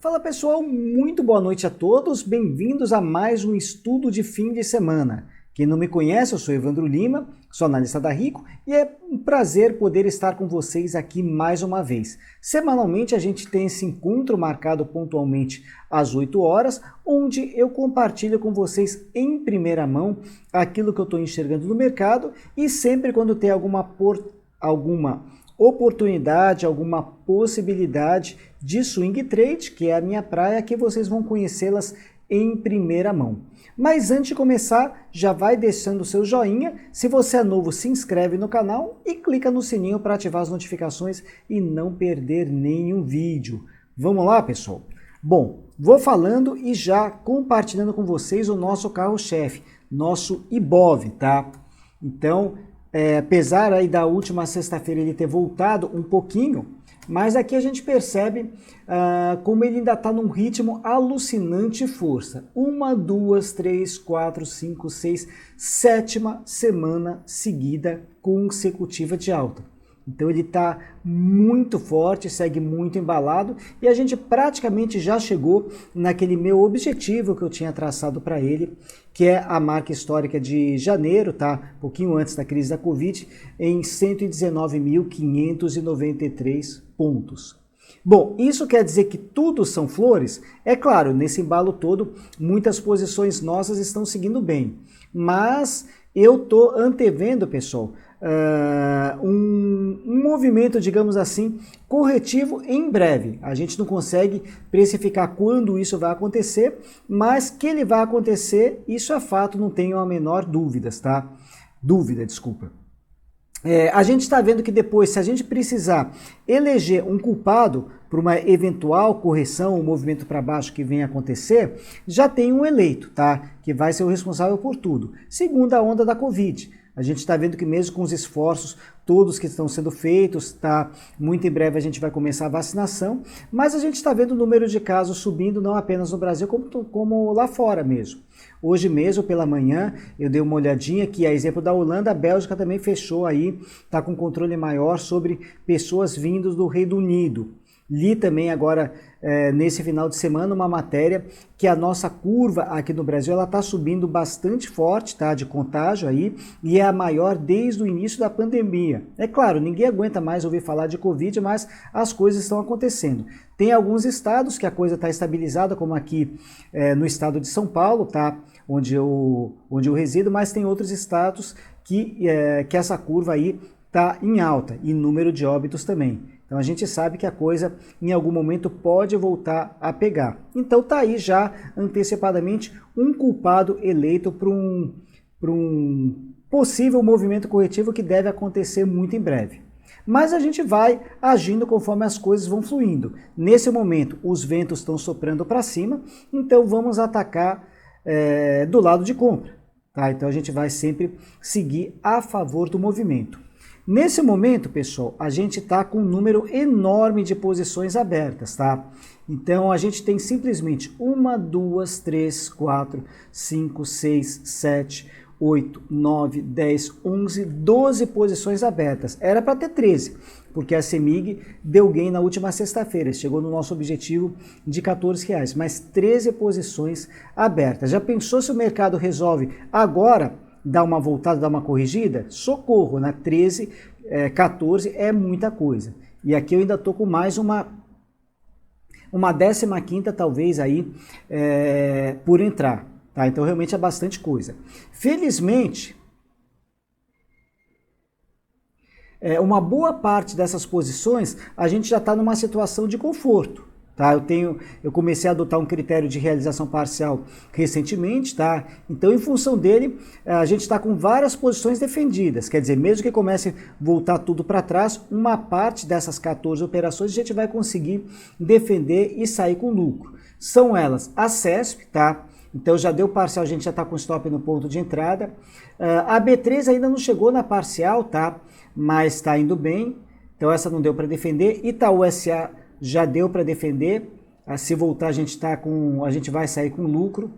Fala pessoal, muito boa noite a todos, bem-vindos a mais um estudo de fim de semana. Quem não me conhece, eu sou Evandro Lima, sou analista da Rico e é um prazer poder estar com vocês aqui mais uma vez. Semanalmente a gente tem esse encontro marcado pontualmente às 8 horas, onde eu compartilho com vocês em primeira mão aquilo que eu estou enxergando no mercado e sempre quando tem alguma oportunidade, alguma possibilidade de swing trade, que é a minha praia, que vocês vão conhecê-las em primeira mão. Mas antes de começar, já vai deixando o seu joinha. Se você é novo, se inscreve no canal e clica no sininho para ativar as notificações e não perder nenhum vídeo. Vamos lá, pessoal? Bom, vou falando e já compartilhando com vocês o nosso carro-chefe, nosso Ibov, tá? Então, apesar aí da última sexta-feira ele ter voltado um pouquinho, mas aqui a gente percebe como ele ainda está num ritmo alucinante força. 1, 2, 3, 4, 5, 6, sétima semana seguida consecutiva de alta. Então ele está muito forte, segue muito embalado e a gente praticamente já chegou naquele meu objetivo que eu tinha traçado para ele, que é a marca histórica de janeiro, tá? Um pouquinho antes da crise da Covid, em 119.593 pontos. Bom, isso quer dizer que tudo são flores? É claro, nesse embalo todo, muitas posições nossas estão seguindo bem, mas eu estou antevendo, pessoal, um movimento, digamos assim, corretivo em breve. A gente não consegue precificar quando isso vai acontecer, mas que ele vai acontecer, isso é fato, não tenho a menor dúvida, tá? Desculpa. A gente está vendo que depois, se a gente precisar eleger um culpado para uma eventual correção, um movimento para baixo que venha acontecer, já tem um eleito, tá? Que vai ser o responsável por tudo. Segunda onda da Covid. A gente está vendo que mesmo com os esforços todos que estão sendo feitos, tá? Muito em breve a gente vai começar a vacinação, mas a gente está vendo o número de casos subindo não apenas no Brasil, como lá fora mesmo. Hoje mesmo, pela manhã, eu dei uma olhadinha que, a exemplo da Holanda, a Bélgica também fechou aí, está com controle maior sobre pessoas vindas do Reino Unido. Li também agora, nesse final de semana, uma matéria que a nossa curva aqui no Brasil ela está subindo bastante forte, tá, de contágio aí, e é a maior desde o início da pandemia. É claro, ninguém aguenta mais ouvir falar de Covid, mas as coisas estão acontecendo. Tem alguns estados que a coisa está estabilizada, como aqui no estado de São Paulo, tá, onde eu resido, mas tem outros estados que essa curva aí está em alta, e número de óbitos também. Então a gente sabe que a coisa em algum momento pode voltar a pegar. Então tá aí já antecipadamente um culpado eleito para um possível movimento corretivo que deve acontecer muito em breve. Mas a gente vai agindo conforme as coisas vão fluindo. Nesse momento os ventos estão soprando para cima, então vamos atacar do lado de compra. Tá? Então a gente vai sempre seguir a favor do movimento. Nesse momento, pessoal, a gente está com um número enorme de posições abertas, tá? Então, a gente tem simplesmente 1, 2, 3, 4, 5, 6, 7, 8, 9, 10, 11, 12 posições abertas. Era para ter 13, porque a CEMIG deu gain na última sexta-feira, chegou no nosso objetivo de R$14, mas 13 posições abertas. Já pensou se o mercado resolve agora dar uma voltada, dar uma corrigida? Socorro, né? 13, 14 é muita coisa. E aqui eu ainda estou com mais uma 15ª talvez aí por entrar. Tá? Então realmente é bastante coisa. Felizmente, uma boa parte dessas posições a gente já está numa situação de conforto. Tá? Eu comecei a adotar um critério de realização parcial recentemente, tá? Então, em função dele, a gente está com várias posições defendidas. Quer dizer, mesmo que comece a voltar tudo para trás, uma parte dessas 14 operações a gente vai conseguir defender e sair com lucro. São elas a CESP, tá? Então já deu parcial, a gente já está com stop no ponto de entrada. A B3 ainda não chegou na parcial, tá? Mas está indo bem. Então essa não deu para defender. Itaú SA já deu para defender, se voltar a gente vai sair com lucro.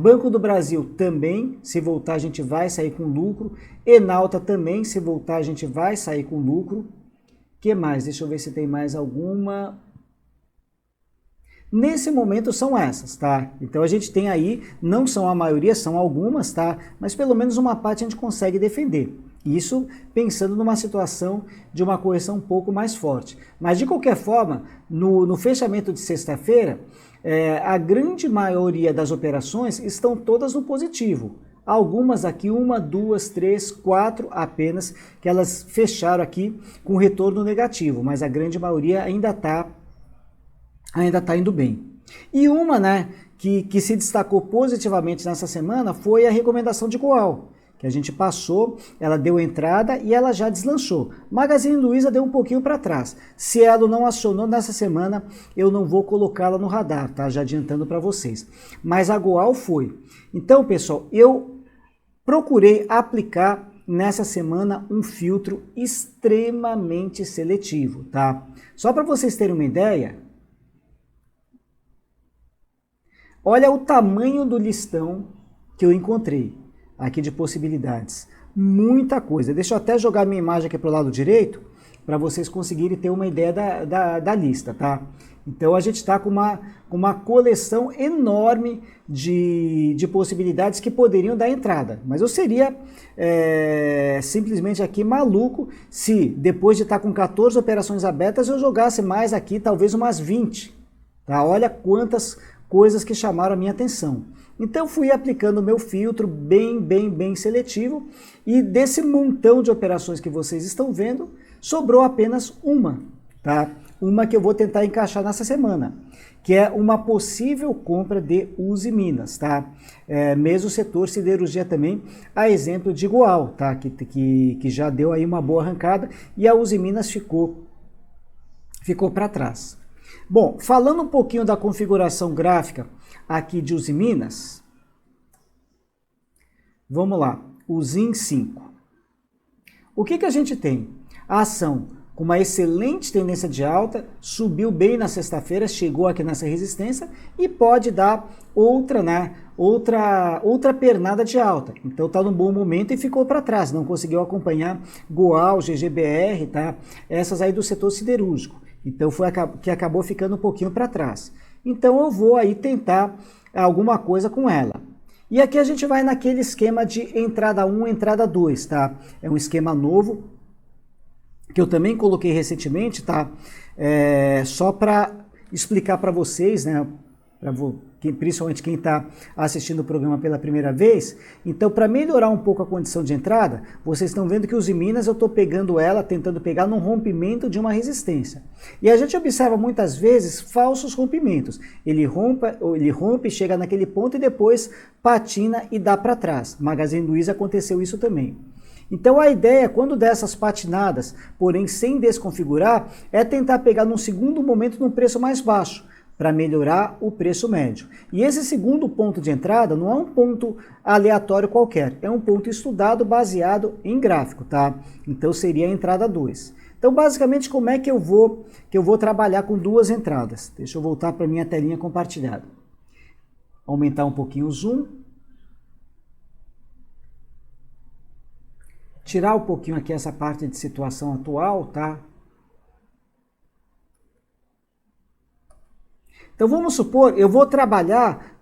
Banco do Brasil também, se voltar a gente vai sair com lucro. Enalta também, se voltar a gente vai sair com lucro. Que mais? Deixa eu ver se tem mais alguma. Nesse momento são essas, tá? Então a gente tem aí, não são a maioria, são algumas, tá? Mas pelo menos uma parte a gente consegue defender. Isso pensando numa situação de uma correção um pouco mais forte. Mas de qualquer forma, no fechamento de sexta-feira, a grande maioria das operações estão todas no positivo. Algumas aqui, 1, 2, 3, 4 apenas, que elas fecharam aqui com retorno negativo, mas a grande maioria ainda está indo bem. E uma, né, que se destacou positivamente nessa semana foi a recomendação de Goal, que a gente passou, ela deu entrada e ela já deslanchou. Magazine Luiza deu um pouquinho para trás. Se ela não acionou nessa semana, eu não vou colocá-la no radar, tá? Já adiantando para vocês. Mas a Goal foi. Então, pessoal, eu procurei aplicar nessa semana um filtro extremamente seletivo, tá? Só para vocês terem uma ideia, olha o tamanho do listão que eu encontrei aqui de possibilidades. Muita coisa. Deixa eu até jogar minha imagem aqui para o lado direito, para vocês conseguirem ter uma ideia da lista, tá? Então a gente está com uma coleção enorme de possibilidades que poderiam dar entrada. Mas eu seria simplesmente aqui maluco se depois de estar com 14 operações abertas eu jogasse mais aqui, talvez umas 20. Tá? Olha quantas coisas que chamaram a minha atenção. Então fui aplicando o meu filtro bem seletivo e desse montão de operações que vocês estão vendo, sobrou apenas uma, tá? Uma que eu vou tentar encaixar nessa semana, que é uma possível compra de Uzi Minas, tá? Mesmo o setor siderurgia também, a exemplo de Goal, tá? Que já deu aí uma boa arrancada e a Uzi Minas ficou para trás. Bom, falando um pouquinho da configuração gráfica aqui de Uzi Minas, vamos lá, o ZIN 5. O que a gente tem? A ação com uma excelente tendência de alta, subiu bem na sexta-feira, chegou aqui nessa resistência e pode dar outra, né, outra pernada de alta. Então está num bom momento e ficou para trás, não conseguiu acompanhar Goal, GGBR, tá? Essas aí do setor siderúrgico. Então foi que acabou ficando um pouquinho para trás. Então eu vou aí tentar alguma coisa com ela. E aqui a gente vai naquele esquema de entrada 1, entrada 2, tá? É um esquema novo, que eu também coloquei recentemente, tá? Só para explicar para vocês, né? Principalmente quem está assistindo o programa pela primeira vez. Então, para melhorar um pouco a condição de entrada, vocês estão vendo que o Uzi Minas eu estou pegando ela, tentando pegar num rompimento de uma resistência. E a gente observa muitas vezes falsos rompimentos. Ele rompe, chega naquele ponto e depois patina e dá para trás. Magazine Luiza aconteceu isso também. Então a ideia, quando dessas patinadas, porém sem desconfigurar, é tentar pegar num segundo momento num preço mais baixo, para melhorar o preço médio. E esse segundo ponto de entrada não é um ponto aleatório qualquer, é um ponto estudado baseado em gráfico, tá? Então seria a entrada 2. Então basicamente como é que eu vou trabalhar com duas entradas? Deixa eu voltar para minha telinha compartilhada. Aumentar um pouquinho o zoom. Tirar um pouquinho aqui essa parte de situação atual, tá? Então vamos supor, eu vou trabalhar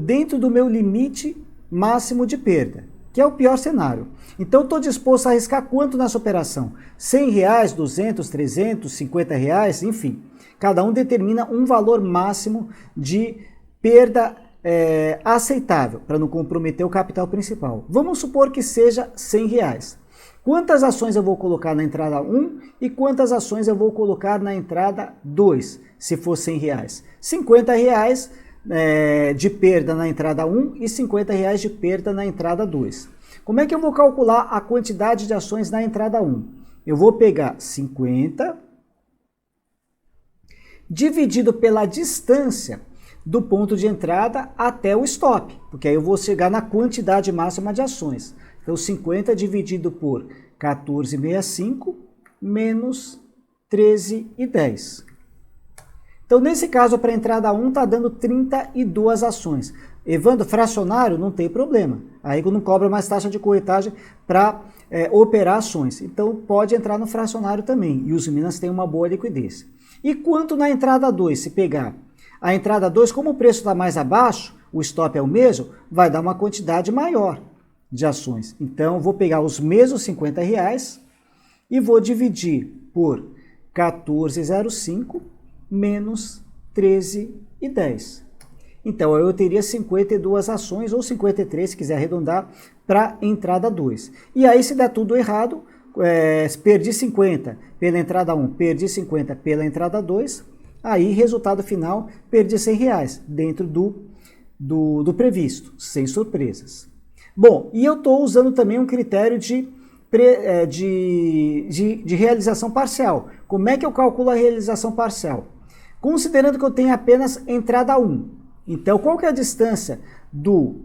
dentro do meu limite máximo de perda, que é o pior cenário. Então estou disposto a arriscar quanto nessa operação? R$100, 200, 300, R$50, enfim. Cada um determina um valor máximo de perda aceitável, para não comprometer o capital principal. Vamos supor que seja R$100. Quantas ações eu vou colocar na entrada 1 e quantas ações eu vou colocar na entrada 2, se for R$100? R$50 de perda na entrada 1 e R$50 de perda na entrada 2. Como é que eu vou calcular a quantidade de ações na entrada 1? Eu vou pegar 50 dividido pela distância do ponto de entrada até o stop, porque aí eu vou chegar na quantidade máxima de ações. Então, 50 dividido por 14,65 menos 13,10. Então, nesse caso, para a entrada 1, está dando 32 ações. Evandro, fracionário, não tem problema. Aí não cobra mais taxa de corretagem para operar ações. Então, pode entrar no fracionário também. E os Minas têm uma boa liquidez. E quanto na entrada 2, se pegar A entrada 2, como o preço está mais abaixo, o stop é o mesmo, vai dar uma quantidade maior de ações. Então, eu vou pegar os mesmos R$50 e vou dividir por 14,05 menos 13,10. Então, eu teria 52 ações, ou 53, se quiser arredondar, para entrada 2. E aí, se der tudo errado, perdi 50 pela entrada 1, perdi 50 pela entrada 2, aí, resultado final, perdi R$100 dentro do previsto, sem surpresas. Bom, e eu estou usando também um critério de realização parcial. Como é que eu calculo a realização parcial? Considerando que eu tenho apenas entrada 1. Então, qual que é a distância do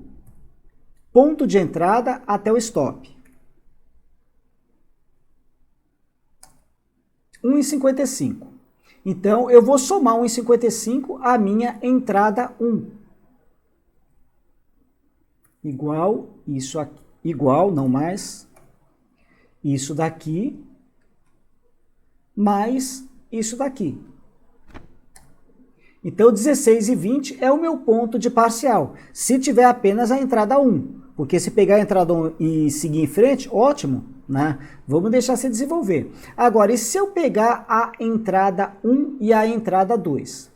ponto de entrada até o stop? 1,55. Então, eu vou somar 1,55 à minha entrada 1. Igual isso aqui. Igual, não mais. Isso daqui. Mais isso daqui. Então, 16,20 é o meu ponto de parcial, se tiver apenas a entrada 1. Porque se pegar a entrada 1 e seguir em frente, ótimo, né? Vamos deixar se desenvolver. Agora, e se eu pegar a entrada 1 e a entrada 2?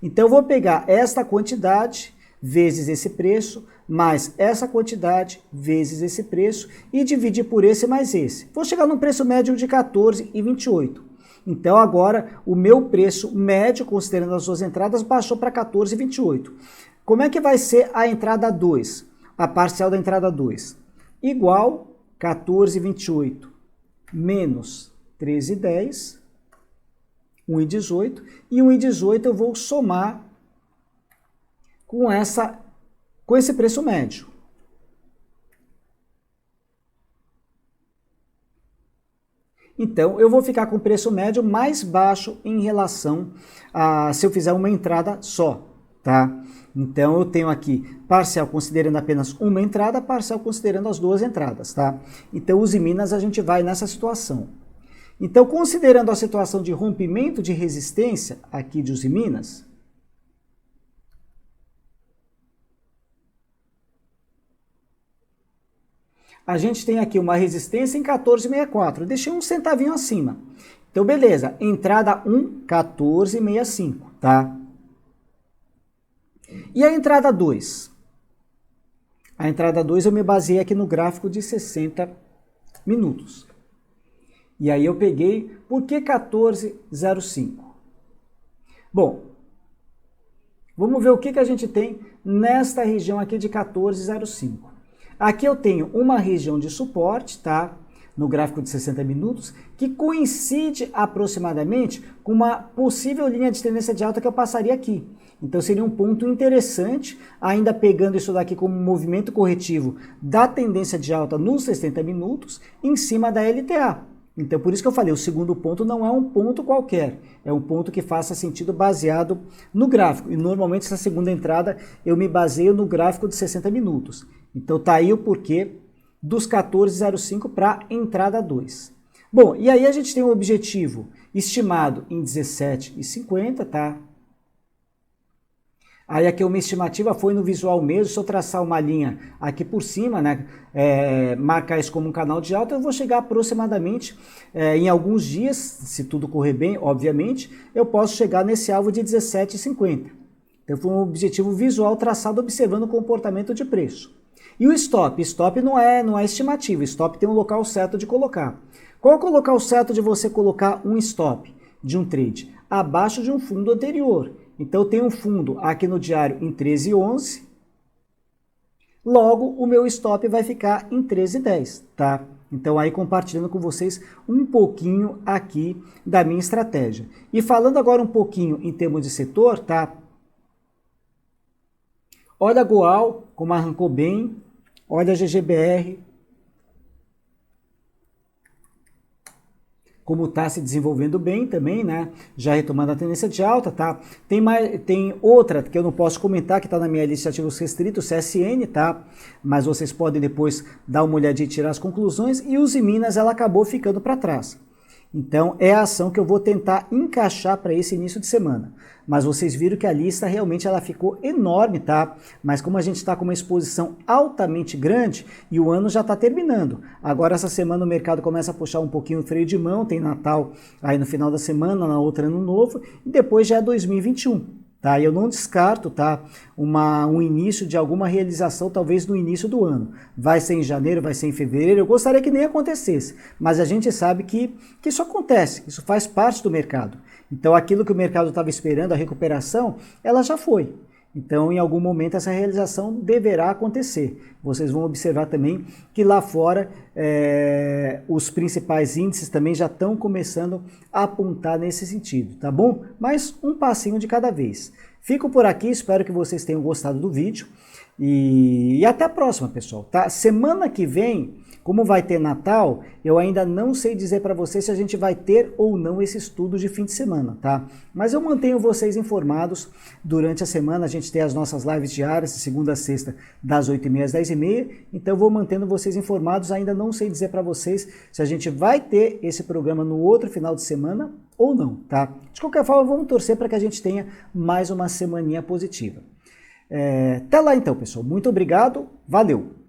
Então, eu vou pegar esta quantidade vezes esse preço, mais essa quantidade vezes esse preço e dividir por esse mais esse. Vou chegar num preço médio de 14,28. Então, agora, o meu preço médio, considerando as duas entradas, baixou para 14,28. Como é que vai ser a entrada 2? A parcial da entrada 2? Igual 14,28 menos 13,10, 1,18. E 1,18 eu vou somar com esse preço médio. Então, eu vou ficar com o preço médio mais baixo em relação a se eu fizer uma entrada só, tá? Então, eu tenho aqui parcial considerando apenas uma entrada, parcial considerando as duas entradas, tá? Então, Uzi Minas, a gente vai nessa situação. Então, considerando a situação de rompimento de resistência aqui de Uzi Minas, a gente tem aqui uma resistência em 14,64. Deixei um centavinho acima. Então, beleza. Entrada 1, 14,65, tá? E a entrada 2? A entrada 2 eu me baseei aqui no gráfico de 60 minutos. E aí eu peguei, por que 14,05? Bom, vamos ver o que a gente tem nesta região aqui de 14,05. Aqui eu tenho uma região de suporte, tá? No gráfico de 60 minutos, que coincide aproximadamente com uma possível linha de tendência de alta que eu passaria aqui. Então seria um ponto interessante, ainda pegando isso daqui como um movimento corretivo da tendência de alta nos 60 minutos, em cima da LTA. Então por isso que eu falei, o segundo ponto não é um ponto qualquer, é um ponto que faça sentido baseado no gráfico. E normalmente essa segunda entrada eu me baseio no gráfico de 60 minutos. Então tá aí o porquê dos 14,05 para entrada 2. Bom, e aí a gente tem um objetivo estimado em 17,50, tá? Aí aqui uma estimativa foi no visual mesmo, se eu traçar uma linha aqui por cima, né, marcar isso como um canal de alta, eu vou chegar aproximadamente em alguns dias, se tudo correr bem, obviamente, eu posso chegar nesse alvo de 17,50. Então foi um objetivo visual traçado observando o comportamento de preço. E o stop? Stop não é estimativa, stop tem um local certo de colocar. Qual é o local certo de você colocar um stop de um trade? Abaixo de um fundo anterior. Então eu tenho um fundo aqui no diário em 13,11, logo o meu stop vai ficar em 13,10, tá? Então aí compartilhando com vocês um pouquinho aqui da minha estratégia. E falando agora um pouquinho em termos de setor, tá? Olha a Goal, como arrancou bem, olha a GGBR, como está se desenvolvendo bem também, né? Já retomando a tendência de alta, tá? Tem outra que eu não posso comentar, que está na minha lista de ativos restritos, CSN, tá? Mas vocês podem depois dar uma olhadinha e tirar as conclusões. E Uzi Minas, ela acabou ficando para trás. Então é a ação que eu vou tentar encaixar para esse início de semana. Mas vocês viram que a lista realmente ela ficou enorme, tá? Mas como a gente está com uma exposição altamente grande e o ano já está terminando. Agora essa semana o mercado começa a puxar um pouquinho o freio de mão, tem Natal aí no final da semana, na outra Ano Novo, e depois já é 2021. Tá? Eu não descarto, tá, um início de alguma realização, talvez no início do ano. Vai ser em janeiro, vai ser em fevereiro, eu gostaria que nem acontecesse, mas a gente sabe que isso acontece, isso faz parte do mercado. Então aquilo que o mercado estava esperando, a recuperação, ela já foi. Então, em algum momento, essa realização deverá acontecer. Vocês vão observar também que lá fora os principais índices também já estão começando a apontar nesse sentido, tá bom? Mas um passinho de cada vez. Fico por aqui, espero que vocês tenham gostado do vídeo e até a próxima, pessoal, tá? Semana que vem, como vai ter Natal, eu ainda não sei dizer para vocês se a gente vai ter ou não esse estudo de fim de semana, tá? Mas eu mantenho vocês informados durante a semana, a gente tem as nossas lives diárias, de segunda a sexta, das 8h30 às 10h30, então eu vou mantendo vocês informados, ainda não sei dizer para vocês se a gente vai ter esse programa no outro final de semana ou não, tá? De qualquer forma, vamos torcer para que a gente tenha mais uma semaninha positiva. Até lá então, pessoal. Muito obrigado, valeu!